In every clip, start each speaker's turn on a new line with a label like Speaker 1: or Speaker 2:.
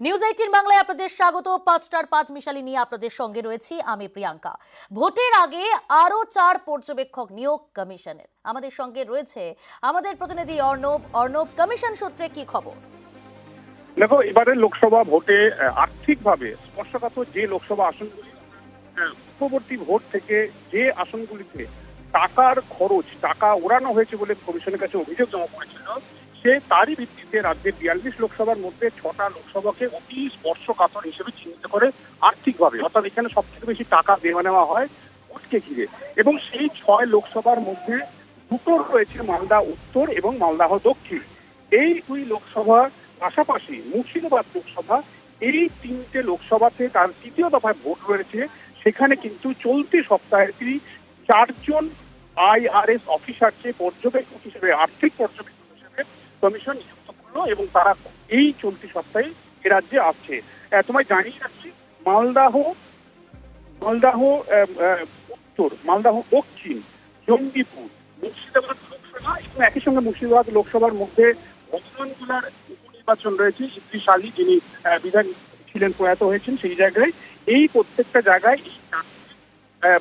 Speaker 1: News 18 বাংলায় আপনাদের স্বাগত। 5টার 5 মিশালি নিয়ে আপনাদের সঙ্গে রয়েছি আমি প্রিয়াঙ্কা। ভোটের আগে আরো 4 পর্যবেক্ষক নিয়োগ কমিশনের। আমাদের সঙ্গে রয়েছে আমাদের প্রতিনিধি অর্ণব। কমিশন সূত্রে কি খবর?
Speaker 2: দেখো, এবারের লোকসভা ভোটে আর্থিকভাবে স্পর্শকাতর যে লোকসভা আসনগুলি পূর্ববর্তী ভোট থেকে যে আসনগুলিতে টাকার খরচ টাকা ওড়ানো হয়েছে বলে কমিশনের কাছে অভিযোগ জমা পড়েছিল, সে তারই ভিত্তিতে রাজ্যের 42 লোকসভার মধ্যে 6টা লোকসভাকে অতি স্পর্শকাতর হিসেবে চিহ্নিত করে আর্থিকভাবে, অর্থাৎ এখানে সব থেকে বেশি টাকা দেওয়া নেওয়া হয় ভোটকে ঘিরে। এবং সেই 6 লোকসভার মধ্যে দুটো রয়েছে মালদা উত্তর এবং মালদাহ দক্ষিণ। এই দুই লোকসভা পাশাপাশি মুর্শিদাবাদ লোকসভা, এই 3টে লোকসভাতে তার তৃতীয় দফায় ভোট রয়েছে। সেখানে কিন্তু চলতি সপ্তাহেরই 4 জন IRS অফিসারকে পর্যবেক্ষক হিসেবে, আর্থিক পর্যবেক্ষক হিসেবে কমিশন নিযুক্ত করলো এবং তারা এই চলতি সপ্তাহে এ রাজ্যে আসছে। তোমায় জানিয়ে রাখছি, মালদাহ উত্তর, মালদাহ দক্ষিণ, জঙ্গিপুর, মুর্শিদাবাদ লোকসভা এবং একই সঙ্গে মুর্শিদাবাদ লোকসভার মধ্যে ভগবানগোলার উপনির্বাচন রয়েছে। ইদ্রিস আলী, যিনি বিধায়ক ছিলেন, প্রয়াত হয়েছেন, সেই জায়গায় এই প্রত্যেকটা জায়গায়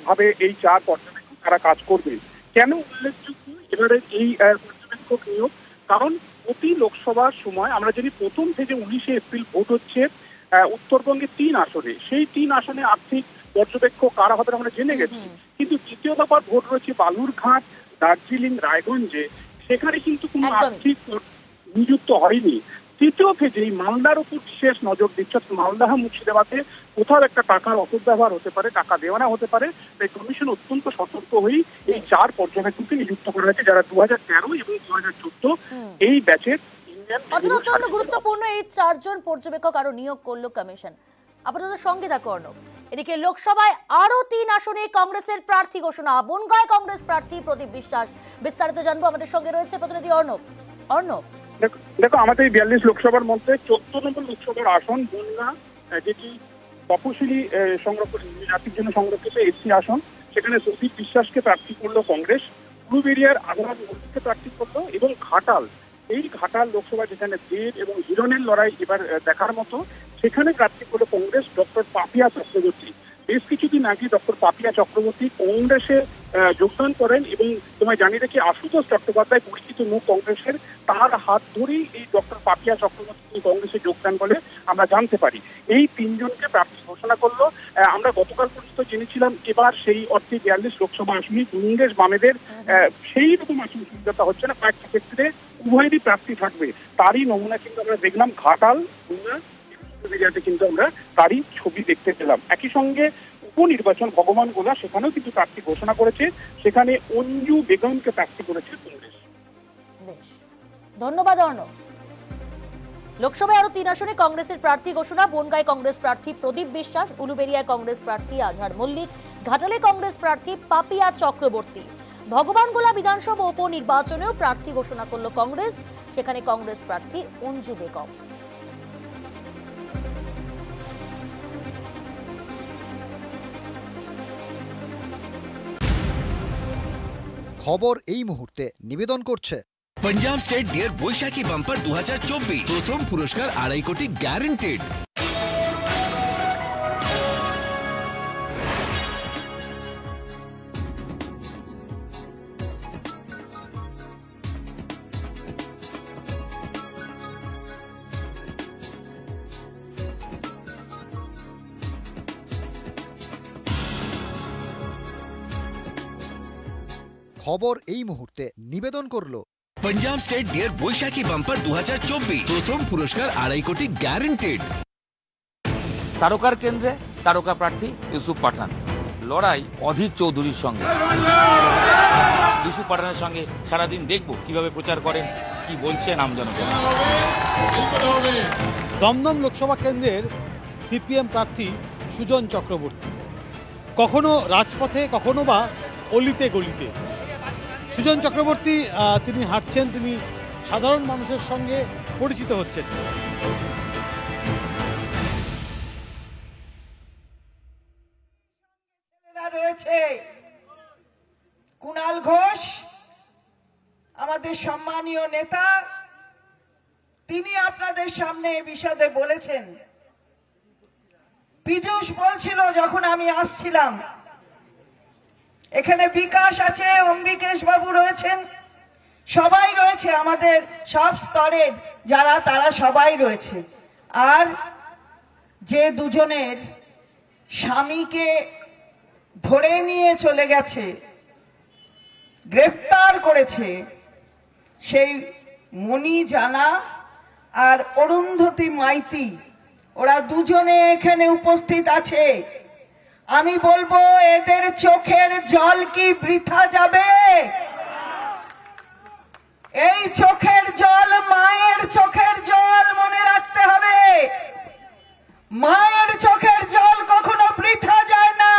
Speaker 2: ভাবে এই 4 পর্যবেক্ষক তারা কাজ করবে। কেন উল্লেখযোগ্য এবারে এই পর্যবেক্ষক নিয়োগ? কারণ প্রতি লোকসভার সময় আমরা যদি প্রথম থেকে 19শে এপ্রিল ভোট হচ্ছে উত্তরবঙ্গে 3 আসনে, সেই 3 আসনে আর্থিক পর্যবেক্ষক কারা হবে আমরা জেনে গেছি। কিন্তু দ্বিতীয় দফার ভোট রয়েছে বালুরঘাট, দার্জিলিং, রায়গঞ্জে, সেখানে কিন্তু কোনো আর্থিক নিযুক্ত হয়নি। তৃতীয় ফেজে মালদার উপর বিশেষ নজর দিচ্ছে। মালদাহ মুর্শিদাবাদে কোথাও একটা টাকার অপব্যবহার হতে পারে, টাকা দেওয়ানা হতে পারে, তাই কমিশন অত্যন্ত সতর্ক হয়েই এই 4 পর্যবেক্ষককে নিযুক্ত করা হয়েছে, যারা 2013 এবং 2014 এই ব্যাচের ইন্ডিয়ান।
Speaker 1: অত্যন্ত গুরুত্বপূর্ণ এই 4 জন পর্যবেক্ষক আরো নিয়োগ করলো কমিশন। আপাতত সঙ্গে থাকো অর্ণব। এদিকে লোকসভায় আরো 3 আসনে কংগ্রেসের প্রার্থী ঘোষণা। বনগাঁয় কংগ্রেস প্রার্থী প্রদীপ বিশ্বাস। বিস্তারিত জানবো, আমাদের সঙ্গে রয়েছে প্রতিনিধি অর্ণব।
Speaker 2: দেখো, আমাদের 42 লোকসভার মধ্যে 14 নম্বর লোকসভার আসন বনগাঁ, যেটি তপশিলি সংরক্ষণ জাতির জন্য সংরক্ষিত এসসি আসন, সেখানে প্রদীপ বিশ্বাসকে প্রার্থী করলো কংগ্রেস। পুরুলিয়ার আজহার মল্লিককে প্রার্থী করলো এবং ঘাটাল লোকসভা, যেখানে দেব এবং হিরণের লড়াই এবার দেখার মতো, সেখানে প্রার্থী করলো কংগ্রেস ডক্টর পাপিয়া চক্রবর্তী। বেশ কিছুদিন আগে ডক্টর পাপিয়া চক্রবর্তী কংগ্রেসে যোগদান করেন এবং তোমায় জানিয়ে রেখে আশুতোষ চট্টোপাধ্যায়, পরিচিত মুখ কংগ্রেসের, তার হাত ধরেই এই ডক্টর পাপিয়া চক্রবর্তী কংগ্রেসে যোগদান বলে আমরা জানতে পারি। এই 3 জনকে প্রার্থী ঘোষণা করলো। আমরা গতকাল পর্যন্ত জেনেছিলাম এবার সেই অর্থে 42 লোকসভা আসনে কংগ্রেস বামেদের সেই রকম আসন সুবিধা হচ্ছে না, কয়েকটা ক্ষেত্রে উভয়েরই প্রার্থী থাকবে। তারই নমুনা কিন্তু আমরা দেখলাম ঘাটাল, কিন্তু আমরা তারই ছবি দেখতে পেলাম। একই সঙ্গে উপনির্বাচন ভগবানগোলা, সেখানেও কিন্তু প্রার্থী ঘোষণা করেছে, সেখানে অঞ্জু বেগমকে প্রার্থী করেছে কংগ্রেস।
Speaker 1: বেশ, ধন্যবাদ অর্ণব। লোকসভায় আরো 3 আসনে কংগ্রেসের প্রার্থী ঘোষণা। বনগাঁয় কংগ্রেস প্রার্থী প্রদীপ বিশ্বাস, উলুবেড়িয়ায় কংগ্রেস প্রার্থী আজহার মল্লিক, ঘাটালে কংগ্রেস প্রার্থী পাপিয়া চক্রবর্তী। ভগবানগোলা বিধানসভা উপনির্বাচনেও প্রার্থী ঘোষণা করল কংগ্রেস, সেখানে কংগ্রেস প্রার্থী অঞ্জু বেগম।
Speaker 3: খবর এই মুহূর্তে নিবেদন করছে
Speaker 4: পাঞ্জাব স্টেট ডিয়ার বৈশাখী বাম্পার 2024, প্রথম পুরস্কার 2.5 কোটি গ্যারান্টেড।
Speaker 3: খবর এই মুহূর্তে নিবেদন করলো
Speaker 4: পাঞ্জাব স্টেট ডিয়ার বৈশাখী বাম্পার 2024, প্রথম পুরস্কার 2.5 কোটি গ্যারান্টেড।
Speaker 5: তারকার কেন্দ্রে তারকা প্রার্থী ইউসুফ পাঠান, লড়াই অধীর চৌধুরীর সঙ্গে। ইউসুফ পাঠানের সঙ্গে সারাদিন দেখবো কিভাবে প্রচার করেন, কি বলছেন আমজনতা।
Speaker 6: দমদম লোকসভা কেন্দ্রের সিপিএম প্রার্থী সুজন চক্রবর্তী, কখনো রাজপথে কখনো বা অলিতে গলিতে। সুজন চক্রবর্তী তিনি হাঁটছেন, তিনি সাধারণ মানুষের সঙ্গে পরিচিত হচ্ছেন।
Speaker 7: রয়েছে কুণাল ঘোষ, আমাদের সম্মানীয় নেতা, তিনি আপনাদের সামনে বিশদে বলেছেন পীযূষ বলছিল যখন আমি আসছিলাম, এখানে বিকাশ আছে, অম্বিকেশ বাবু রয়েছেন, সবাই রয়েছে, আমাদের সব স্তরের যারা তারা সবাই রয়েছে। আর যে দুজনের স্বামীকে ধরে নিয়ে চলে গেছে, গ্রেফতার করেছে, সেই মণি জানা আর অরুন্ধতী মাইতি, ওরা দুজনে এখানে উপস্থিত আছে। আমি বলবো এদের চোখের জল কি বৃথা যাবে? এই চোখের জল মায়ের চোখের জল, মনে রাখতে হবে। মায়ের চোখের জল কখনো বৃথা যায় না।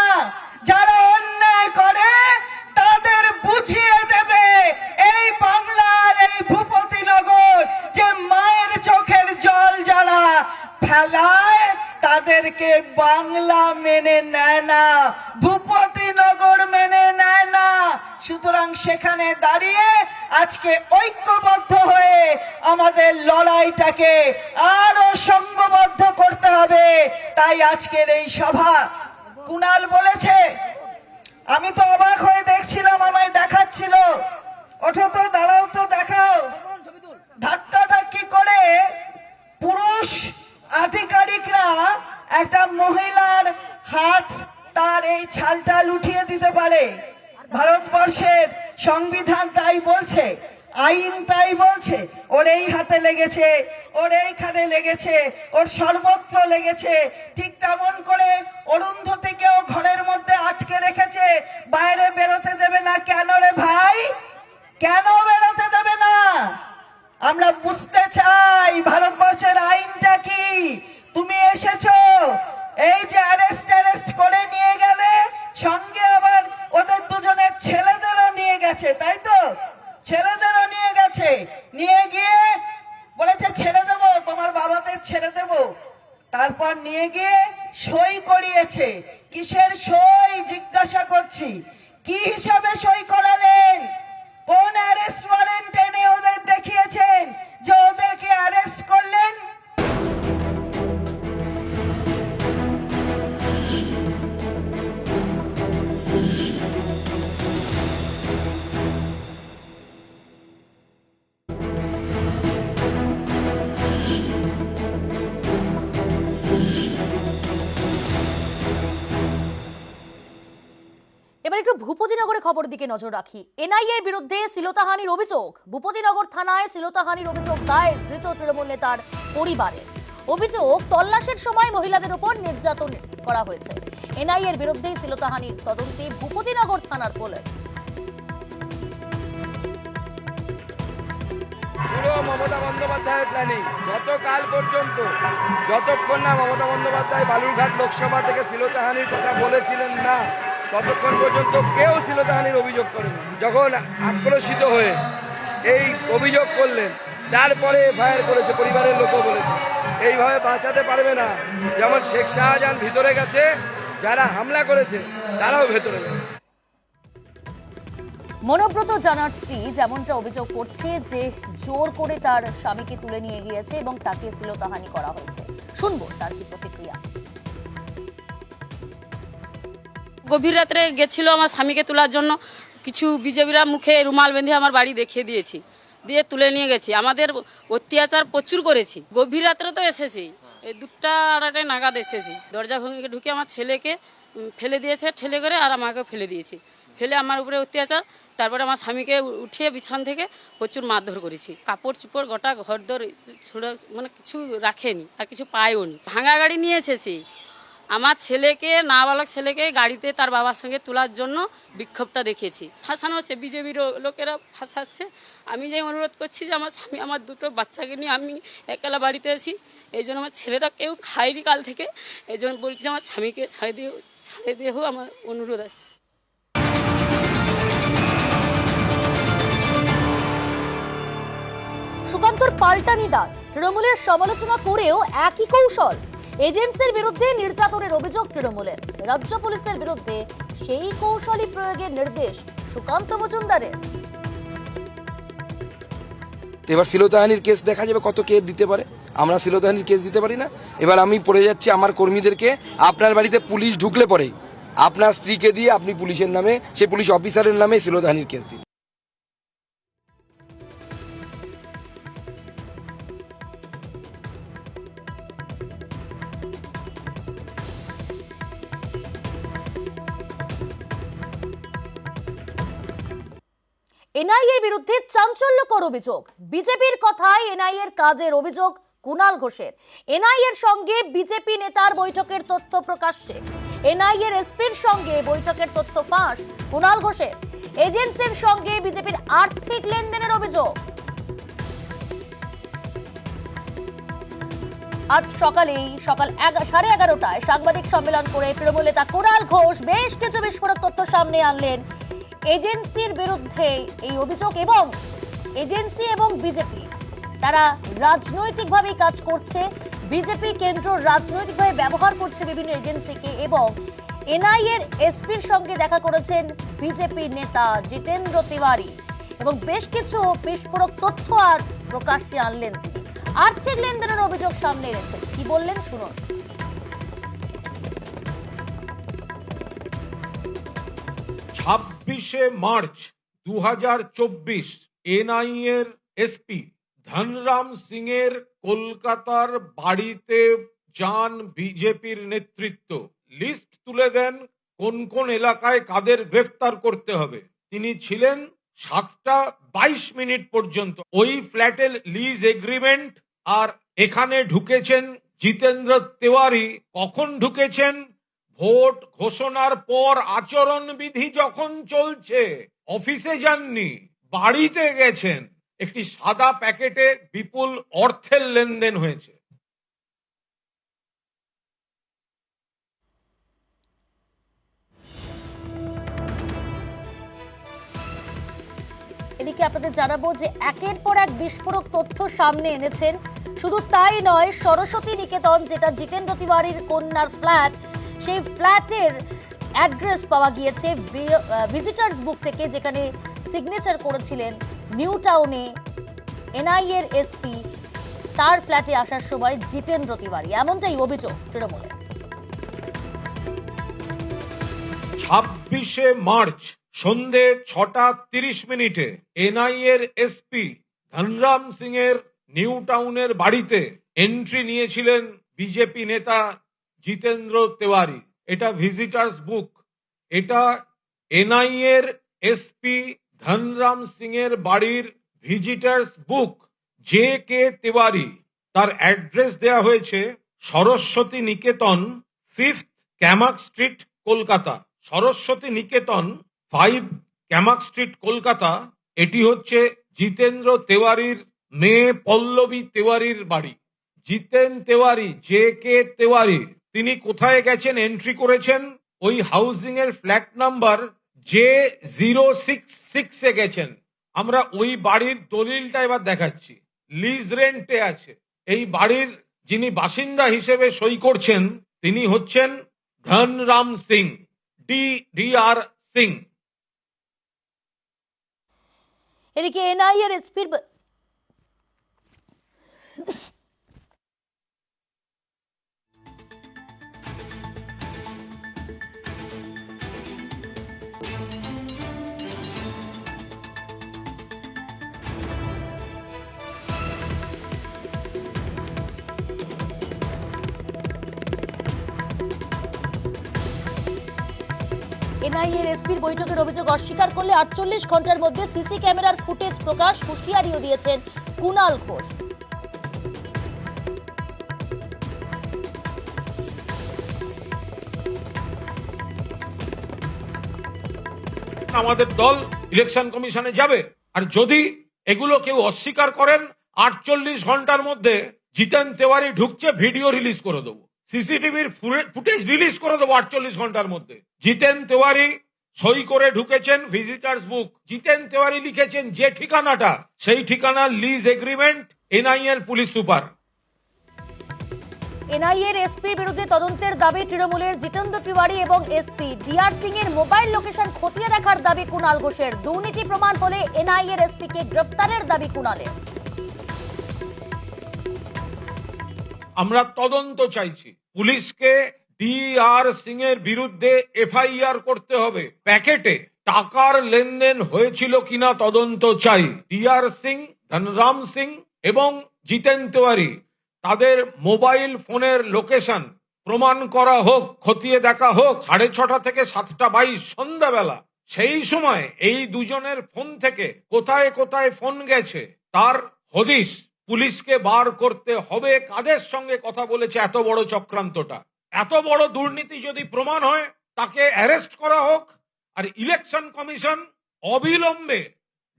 Speaker 7: যারা অন্যায় করে তাদের বুঝিয়ে দেবে এই বাংলার এই ভূপতিনগর যে মায়ের চোখের জল যারা ফেলায় তাদেরকে বাংলা মেনে নেয় না, ভূপতিনগর মেনে নেয় না। সুতরাং সেখানে দাঁড়িয়ে আজকে ঐক্যবদ্ধ হয়ে আমাদের লড়াইটাকে আরো সংঘবদ্ধ করতে হবে। তাই আজকের এই সভা। কুণাল বলেছে, আমি তো অবাক হয়ে দেখছিলাম, আমায় দেখাচ্ছিল, ওঠো তো, দাঁড়াও তো, দেখাও। ধাক্কা ধাক্কি করে পুরুষ আধিকারিকরা একটা মহিলার হাত, তার এই ছালটা লুঠিয়ে দিতে পারে। ভারতবর্ষের সংবিধান তাই বলছে, আইন তাই বলছে। ওর এই হাতে লেগেছে, ওর এইখানে লেগেছে, ওর সর্বত্র লেগেছে। ঠিক তেমন করে অরুন্ধতীকেও ঘরের মধ্যে আটকে রেখেছে, বাইরে বেরোতে দেবে না। কেন রে ভাই, কেন বেরোতে দেবে না? আমরা বুঝতে চাই ভারতবর্ষের আইনটা কি। তুমি এসেছো, এই যে অ্যারেস্ট করে নিয়ে গেলে, সঙ্গে আবার ওদের দুজনের ছেলেদেরও নিয়ে গেছে, তাই তো? ছেলেদেরও নিয়ে গেছে, নিয়ে গিয়ে বলেছে ছেড়ে দেবো, তোমার বাবাদের ছেড়ে দেবো। তারপর নিয়ে গিয়ে সই করিয়েছে। কিসের সই জিজ্ঞাসা করছি, কি হিসাবে সই করালেন? কোন অ্যারেস্ট ওয়ারেন্ট এনে ওদের দেখিয়েছেন যে ওদেরকে অ্যারেস্ট করলেন?
Speaker 1: এবার একটু ভূপতিনগরে খবরের দিকে নজর রাখি। এনআইএর বিরুদ্ধে শ্লীলতাহানির অভিযোগ। ভূপতিনগর থানায় শ্লীলতাহানির অভিযোগ দায়ের ধৃত তৃণমূল নেতার পরিবারের। অভিযোগ, তল্লাশের সময় মহিলাদের উপর নির্যাতন করা হয়েছে। এনআইএর বিরুদ্ধে শ্লীলতাহানির তদন্তে ভূপতিনগর থানার পুলিশ।
Speaker 8: পুরো মমতা বন্দ্যোপাধ্যায়ের প্ল্যানিং। গতকাল পর্যন্ত যতক্ষণ না মমতা বন্দ্যোপাধ্যায় বালুরঘাট লোকসভা থেকে শ্লীলতাহানির কথা বলেছিলেন না, ততক্ষণ পর্যন্ত কেউ শ্লীলতাহানির অভিযোগ করেনি। যখন আক্রোশিত হয়ে এই অভিযোগ করলেন, তারপরে এফআইআর করেছে, পরিবারের লোকও বলেছে। এইভাবে বাঁচাতে পারবে না। যেমন শেখ শাহজাহান ভিতরে গেছে, যারা হামলা করেছে তারাও ভেতরে গেছে।
Speaker 1: মনোব্রত জানার স্ত্রী যেমনটা অভিযোগ করছে যে জোর করে তার স্বামীকে তুলে নিয়ে গিয়েছে এবং তাকে শ্লীলতাহানি করা হয়েছে। শুনবো তার কি প্রতিক্রিয়া।
Speaker 9: গভীর রাত্রে গেছিল আমার স্বামীকে তোলার জন্য। কিছু বিজেপিরা মুখে রুমাল বেঁধে আমার বাড়ি দেখিয়ে দিয়েছি, দিয়ে তুলে নিয়ে গেছি। আমাদের অত্যাচার প্রচুর করেছি। গভীর রাত্রে তো এসেছি, এই 2টা 2:30 নাগাদ এসেছি। দরজা ভেঙে ঢুকে আমার ছেলেকে ফেলে দিয়েছে, ঠেলে করে, আর আমাকে ফেলে দিয়েছি। ফেলে আমার উপরে অত্যাচার। তারপরে আমার স্বামীকে উঠিয়ে বিছান থেকে প্রচুর মারধর করেছি। কাপড় চুপড় গোটা ঘরদর ছুড়ে, মানে কিছু রাখেনি, আর কিছু পায়ও নি। ভাঙা গাড়ি নিয়ে এসেছি। আমার ছেলেকে, নাবালক ছেলেকে গাড়িতে তার বাবার সঙ্গে তোলার জন্য বিক্ষোভটা দেখেছি। ফাঁসানো হচ্ছে, বিজেপির লোকেরা ফাঁসাচ্ছে। আমি যে অনুরোধ করছি যে আমার স্বামী, আমার 2টো বাচ্চাকে নিয়ে আমি একলা বাড়িতে আছি। এই জন্য আমার ছেলেরা কেউ খায়নি কাল থেকে। এই জন্য বলছি আমার স্বামীকে ছাড়ে দিয়ে আমার অনুরোধ আছে।
Speaker 1: সুকান্তর পাল্টা নিদান। তৃণমূলের সমালোচনা করেও একই কৌশল। এজেন্সির বিরুদ্ধে নির্যাতনের অভিযোগ তৃণমূলের, রাজ্য পুলিশের বিরুদ্ধে সেই কৌশলই প্রয়োগের নির্দেশ সুকান্ত মজুমদারের।
Speaker 8: এবার শ্লীলতাহানির কেস দেখা যাবে কত কে দিতে পারে। আমরা শ্লীলতাহানির কেস দিতে পারি না। এবার আমি পড়ে যাচ্ছি আমার কর্মীদেরকে, আপনার বাড়িতে পুলিশ ঢুকলে পরে আপনার স্ত্রীকে দিয়ে আপনি পুলিশের নামে, সেই পুলিশ অফিসারের নামে শ্লীলতাহানির কেস দিন।
Speaker 1: এনআইএর বিরুদ্ধে চাঞ্চল্যকর অভিযোগ। বিজেপির কথায় এনআইএর কাজের অভিযোগ কুণাল ঘোষের। এনআইএর সঙ্গে বিজেপি নেতার বৈঠকের তথ্য প্রকাশ্যে। এনআইএর এসপির সঙ্গে বৈঠকের তথ্য ফাঁস কুণাল ঘোষের। এজেন্সির সঙ্গে বিজেপির আর্থিক লেনদেনের অভিযোগ। আজ সকাল 11:30টায় সাংবাদিক সম্মেলন করে তৃণমূল নেতা কুণাল ঘোষ বেশ কিছু বিস্ফোরক তথ্য সামনে আনলেন। এজেন্সির বিরুদ্ধে এই অভিযোগ এবং এজেন্সি এবং বিজেপি তারা রাজনৈতিকভাবে কাজ করছে। বিজেপি কেন্দ্র রাজনৈতিকভাবে ব্যবহার করছে বিভিন্ন এজেন্সিকে এবং এনআইএর এসপির সঙ্গে দেখা করেছেন বিজেপি নেতা জিতেন্দ্র তিওয়ারি এবং বেশ কিছু বিস্ফোরক তথ্য আজ প্রকাশ্যে আনলেন তিনি। আর্থিক লেনদেনের অভিযোগ সামনে এনেছেন, কি বললেন শুনুন।
Speaker 10: 26 মার্চ 2024 এনআইএর এসপি ধনরাম সিং এর কলকাতার বাড়িতে যান বিজেপির নেতৃত্ব। লিস্ট তুলে দেন কোন কোন এলাকায় কাদের গ্রেফতার করতে হবে। তিনি ছিলেন 7:22 পর্যন্ত ওই ফ্ল্যাটের লিজ এগ্রিমেন্ট। আর এখানে ঢুকেছেন জিতেন্দ্র তিওয়ারি। কখন ঢুকেছেন? ভোট ঘোষণার পর আচরণবিধি যখন চলছে। অফিসে যাননি, বাড়িতে গেছেন। একটি সাদা প্যাকেটে বিপুল অর্থের লেনদেন হয়েছে।
Speaker 1: এদিকে আপনাদের জানাবো যে একের পর এক বিস্ফোরক তথ্য সামনে এনেছেন। শুধু তাই নয়, সরস্বতী নিকেতন যেটা জিতেন্দ্র তিওয়ারির কন্যার ফ্ল্যাট, সেই ফ্ল্যাটের অ্যাড্রেস পাওয়া গিয়েছে ভিজিটার্স বুক থেকে, যেখানে সিগনেচার করেছিলেন নিউ টাউনে এনআইএর এসপি। তার ফ্ল্যাটে আসার সময় জিতেন্দ্র তিওয়ারি, এমনটাই অভিযোগ তৃণমূলের।
Speaker 10: 26 মার্চ সন্ধে 6:30 এনআইএর এসপি ধনরাম সিং এর নিউ টাউনের বাড়িতে এন্ট্রি নিয়েছিলেন বিজেপি নেতা জিতেন্দ্র তিওয়ারি। এটা ভিজিটার্স বুক, এটা এনআইএর এসপি ধনরাম সিং এর বাড়ির ভিজিটার্স বুক। জে কে তিওয়ারি, তার অ্যাড্রেস দেয়া হয়েছে সরস্বতী নিকেতন 5th ক্যামাক স্ট্রিট, কলকাতা। সরস্বতী নিকেতন 5 ক্যামাক স্ট্রিট, কলকাতা। এটি হচ্ছে জিতেন্দ্র তিওয়ারির মেয়ে পল্লবী তিওয়ারির বাড়ি। জিতেন তিওয়ারি, জে কে তিওয়ারি, তিনি কোথায় গেছেন? এন্ট্রি করেছেন ওই হাউজিং এর ফ্ল্যাট নাম্বার J066 এ গেছেন। আমরা ওই বাড়ির দলিলটা এবার দেখাচ্ছি। লিজ রেন্টে আছে। এই বাড়ির যিনি বাসিন্দা হিসেবে সই করছেন তিনি হচ্ছেন ধনরাম সিং, DR সিং।
Speaker 1: এদিকে এনআইএর এসপির এনআইএর এসপির বৈঠকের অভিযোগ অস্বীকার করলে 48 ঘন্টার মধ্যে সিসি ক্যামেরার ফুটেজ প্রকাশ, হুঁশিয়ারিও দিয়েছেন কুণাল ঘোষ।
Speaker 10: আমাদের দল ইলেকশন কমিশনে যাবে, আর যদি এগুলো কেউ অস্বীকার করেন 48 ঘন্টার মধ্যে জিতেন তিওয়ারি ঢুকছে, ভিডিও রিলিজ করে দেবো, সিসিটিভির ফুটেজ রিলিজ করে দেবো 48 ঘন্টার মধ্যে। জিতেন তিওয়ারি সই করে ঢুকেছেন ভিজিটার্স বুক। জিতেন তিওয়ারি লিখেছেন যে ঠিকানাটা, সেই ঠিকানার লিজ এগ্রিমেন্ট এনআইএর পুলিশ সুপার।
Speaker 1: এনআইএর এসপির বিরুদ্ধে তদন্তের দাবি তৃণমূলের। জিতেন্দ্র তিওয়ারি এবং এসপি DR সিং এর মোবাইল লোকেশন খতিয়ে দেখার দাবি কুণাল ঘোষের। দুর্নীতি প্রমাণ হলে এনআইএর এসপি কে গ্রেফতারের দাবি কুণালের।
Speaker 10: আমরা তদন্ত চাইছি। পুলিশকে ডিআর সিং এর বিরুদ্ধে এফআইআর করতে হবে। প্যাকেটে টাকার লেনদেন হয়েছিল কিনা তদন্ত চাই। ডিআর সিং, ধনরাম সিং এবং জিতেন তিওয়ারি তাদের মোবাইল ফোনের লোকেশন প্রমাণ করা হোক, খতিয়ে দেখা হোক। 6:30 থেকে 7:22 সন্ধ্যাবেলা, সেই সময় এই দুজনের ফোন থেকে কোথায় কোথায় ফোন গেছে তার হদিশ পুলিশকে বার করতে হবে। কাদের সঙ্গে কথা বলেছে এত বড় চক্রান্তটা, এত বড় দুর্নীতি যদি প্রমাণ হয় তাকে অ্যারেস্ট করা হোক। আর ইলেকশন কমিশন অবিলম্বে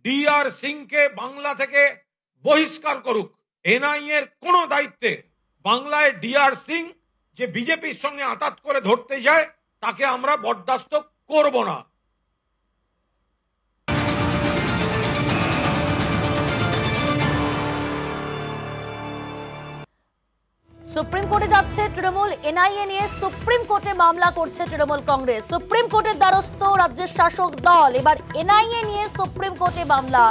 Speaker 10: ডিআর সিংকে বাংলা থেকে বহিষ্কার করুক। এনআইএ এর কোন দায়িত্বে বাংলায় ডিআর সিং যে বিজেপির সঙ্গে আঁতাত করে ধরতে যায় তাকে আমরা বরদাস্ত করব না।
Speaker 1: সুপ্রিম কোর্টে যাচ্ছে তৃণমূল। এনআইএ নিয়ে সুপ্রিম কোর্টে মামলা করছে তৃণমূল কংগ্রেস। সুপ্রিম কোর্টের দ্বারস্থ রাজ্যের শাসক দল। এবার এনআইএ নিয়ে সুপ্রিম কোর্টে মামলা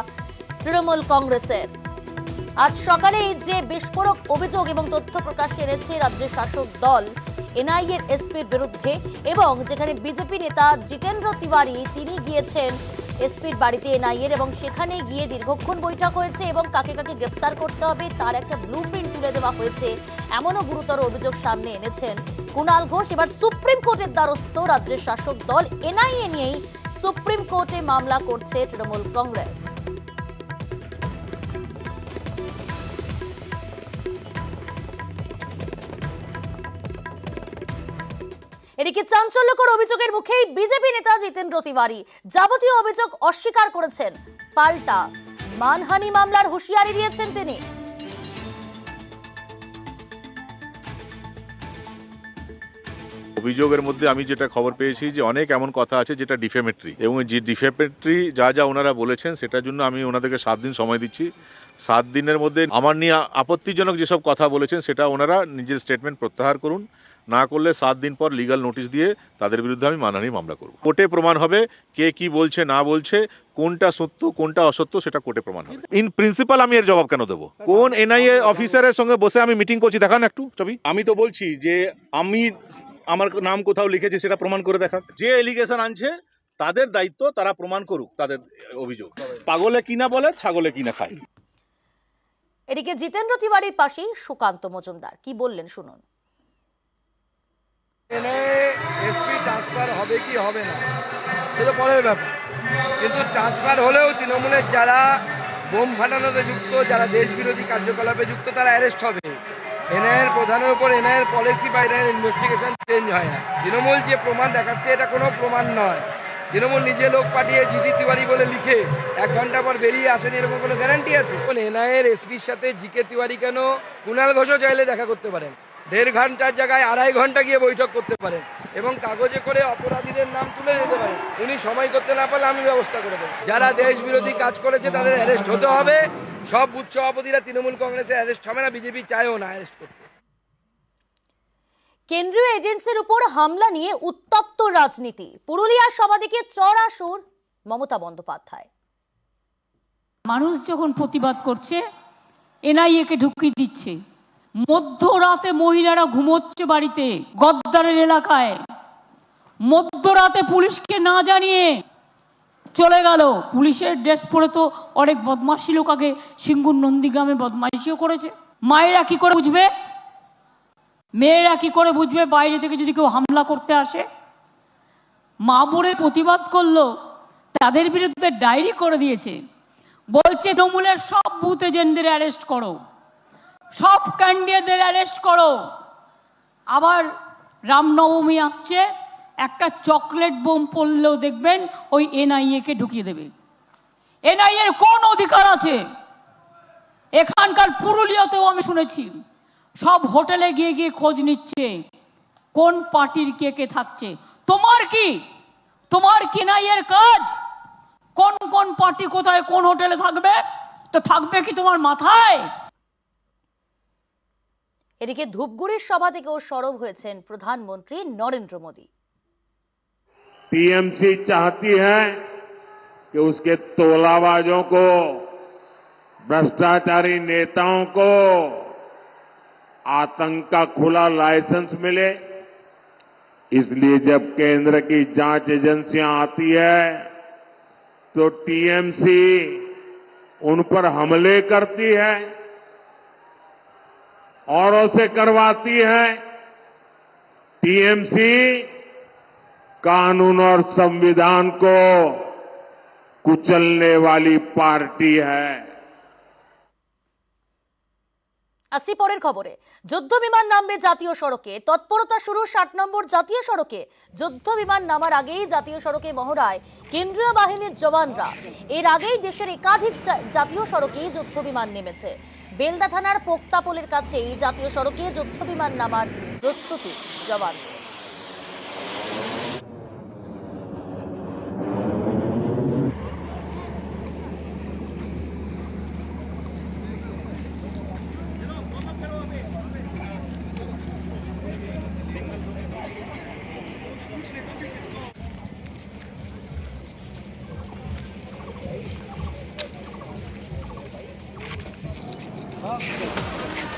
Speaker 1: তৃণমূল কংগ্রেসের। আজ সকালে যে বিস্ফোরক অভিযোগ এবং তথ্য প্রকাশ্যে এনেছে রাজ্যের শাসক দল এনআইএর এসপির বিরুদ্ধে, এবং যেখানে বিজেপি নেতা জিতেন্দ্র তিওয়ারি তিনি গিয়েছেন এসপির বাড়িতে এনআইএর, এবং সেখানে গিয়ে দীর্ঘক্ষণ বৈঠক হয়েছে এবং কাকে কাকে গ্রেফতার করতে হবে তার একটা ব্লুপ্রিন্ট তুলে দেওয়া হয়েছে, এমনও গুরুতর অভিযোগ সামনে এনেছেন কুণাল ঘোষ। এবার সুপ্রিম কোর্টের দ্বারস্থ রাজ্যের শাসক দল এনআইএ নিয়েই সুপ্রিম কোর্টে মামলা করছে তৃণমূল কংগ্রেস। এদিকে চাঞ্চল্যকর অভিযোগের মুখেই বিজেপি নেতা জিতেন্দ্র তিওয়ারি যাবতীয় অভিযোগ অস্বীকার করেছেন। পাল্টা মানহানি মামলার হুঁশিয়ারি দিয়েছেন তিনি।
Speaker 11: অভিযোগের মধ্যে আমি যেটা খবর পেয়েছি যে অনেক এমন কথা আছে যেটা ডিফেমেটরি, এবং যে ডিফেমেটরি যা যা ওনারা বলেছেন সেটার জন্য আমি ওনাদেরকে 7 দিন সময় দিচ্ছি। 7 দিনের মধ্যে আমার নিয়ে আপত্তিজনক যেসব কথা বলেছেন সেটা ওনারা নিজের স্টেটমেন্ট প্রত্যাহার করুন। না করলে 7 দিন পর লিগ্যাল নোটিশ দিয়ে তাদের বিরুদ্ধে আমি মানহানি মামলা করব। কোর্টে প্রমাণ হবে কে কি বলছে না বলছে, কোনটা সত্য কোনটা অসত্য সেটা কোর্টে প্রমাণ হবে। ইন প্রিন্সিপাল আমি এর জবাব কেন দেবো? কোন এনআইএ অফিসারের সঙ্গে বসে আমি মিটিং করছি দেখান একটু ছবি।
Speaker 12: আমি তো বলছি যে আমি আমার নাম কোথাও লিখেছি সেটা প্রমাণ করে দেখাক। যে এলিগেশন আনছে তাদের দায়িত্ব, তারা প্রমাণ করুক তাদের অভিযোগ। পাগলে কিনা বলে ছাগলে কিনা খায়।
Speaker 1: এদিকে জিতেন্দ্র তিওয়ারির পাশেই সুকান্ত মজুমদার কি বললেন শুনুন।
Speaker 8: এসপি ট্রান্সফার হবে কি হবে না সেটা পরের ব্যাপার, কিন্তু ট্রান্সফার হলেও তৃণমূলের যারা বোম ফাটানোতে যুক্ত, যারা দেশ বিরোধী কার্যকলাপে যুক্ত তারা অ্যারেস্ট হবে। এনআইএর প্রধানের উপর এনআইএর পলিসি বা এনআইএর ইনভেস্টিগেশন চেঞ্জ হয় না। তৃণমূল যে প্রমাণ দেখাচ্ছে এটা কোনো প্রমাণ নয়। তৃণমূল নিজে লোক পাঠিয়ে জিতি তিওয়ারি বলে লিখে 1 ঘন্টা পর বেরিয়ে আসেনি, এরকম কোনো গ্যারান্টি আছে? এনআইএর এসপির সাথে জিকে তিওয়ারি কেন, কুণাল ঘোষও চাইলে দেখা করতে পারেন। 1.5 ঘন্টার জায়গায় 2.5 ঘন্টা গিয়ে বৈঠক করতে পারেন এবং কাগজে করে অপরাধীদের নাম তুলে দিতে পারেন। উনি সময় করতে না পারলে আমি ব্যবস্থা করে দেবো। যারা দেশ বিরোধী কাজ করেছে তাদের অ্যারেস্ট হতে হবে। সব বুথ সভাপতিরা তৃণমূল কংগ্রেসে অ্যারেস্ট হবে না, বিজেপি চায়ও না অ্যারেস্ট করতে।
Speaker 1: কেন্দ্রীয় এজেন্সির উপর হামলা নিয়ে উত্তপ্ত রাজনীতি। পুরুলিয়ার সভাধিকে চড়া সুর মমতা বন্দ্যোপাধ্যায়।
Speaker 13: মানুষ যখন প্রতিবাদ করছে এনআইএকে ঢুকিয়ে দিচ্ছে, মধ্যরাতে মহিলারা ঘুমোচ্ছে বাড়িতে গদ্দারের এলাকায়, মধ্যরাতে পুলিশকে না জানিয়ে চলে গেল। পুলিশের ড্রেস পরে তো অনেক বদমাশি লোক আগে সিঙ্গুর নন্দীগ্রামে বদমাইশিও করেছে। মায়েরা কি করে বুঝবে, মেয়েরা কি করে বুঝবে বাইরে থেকে যদি কেউ হামলা করতে আসে? মা বোনের প্রতিবাদ করলো, তাদের বিরুদ্ধে ডায়েরি করে দিয়েছে, বলছে তৃণমূলের সব বুথ এজেন্টদের অ্যারেস্ট করো, সব ক্যান্ডিডেটদের অ্যারেস্ট করো। আবার রামনবমী আসছে, একটা চকলেট বোম পড়লেও দেখবেন ওই এনআইএকে ঢুকিয়ে দেবে। এনআইএর কোন অধিকার আছে? এখানকার পুরুলিয়াতেও আমি শুনেছি সব হোটেলে গিয়ে গিয়ে খোঁজ নিচ্ছে কোন পার্টির কে কে থাকছে। তোমার কি এনআইএর কাজ? কোন কোন পার্টি কোথায় কোন হোটেলে থাকবে? তো থাকবে কি তোমার মাথায়?
Speaker 1: এদিকে ধূপগুড়ির সভা থেকেও সরব হয়েছেন প্রধানমন্ত্রী নরেন্দ্র মোদী।
Speaker 14: टीएमसी चाहती है कि उसके तोलाबाजों को, भ्रष्टाचारी नेताओं को आतंक का खुला लाइसेंस मिले। इसलिए जब केंद्र की जांच एजेंसियां आती है तो टीएमसी उन पर हमले करती है, औरों से करवाती है। टीएमसी कानून और संविधान को कुचलने वाली पार्टी है।
Speaker 1: আসি পরের খবরে। যুদ্ধ বিমান নামবে জাতীয় সড়কে, তৎপরতা শুরু 60 নম্বর জাতীয় সড়কে। যুদ্ধ বিমান নামার আগেই জাতীয় সড়কে মহড়ায় কেন্দ্রীয় বাহিনীর জওয়ানরা। এর আগেই দেশের একাধিক জাতীয় সড়কে যুদ্ধ বিমান নেমেছে। বেলদা থানার পোক্তাপোলের কাছেই জাতীয় সড়কে যুদ্ধ বিমান নামার প্রস্তুতি জওয়ানদের।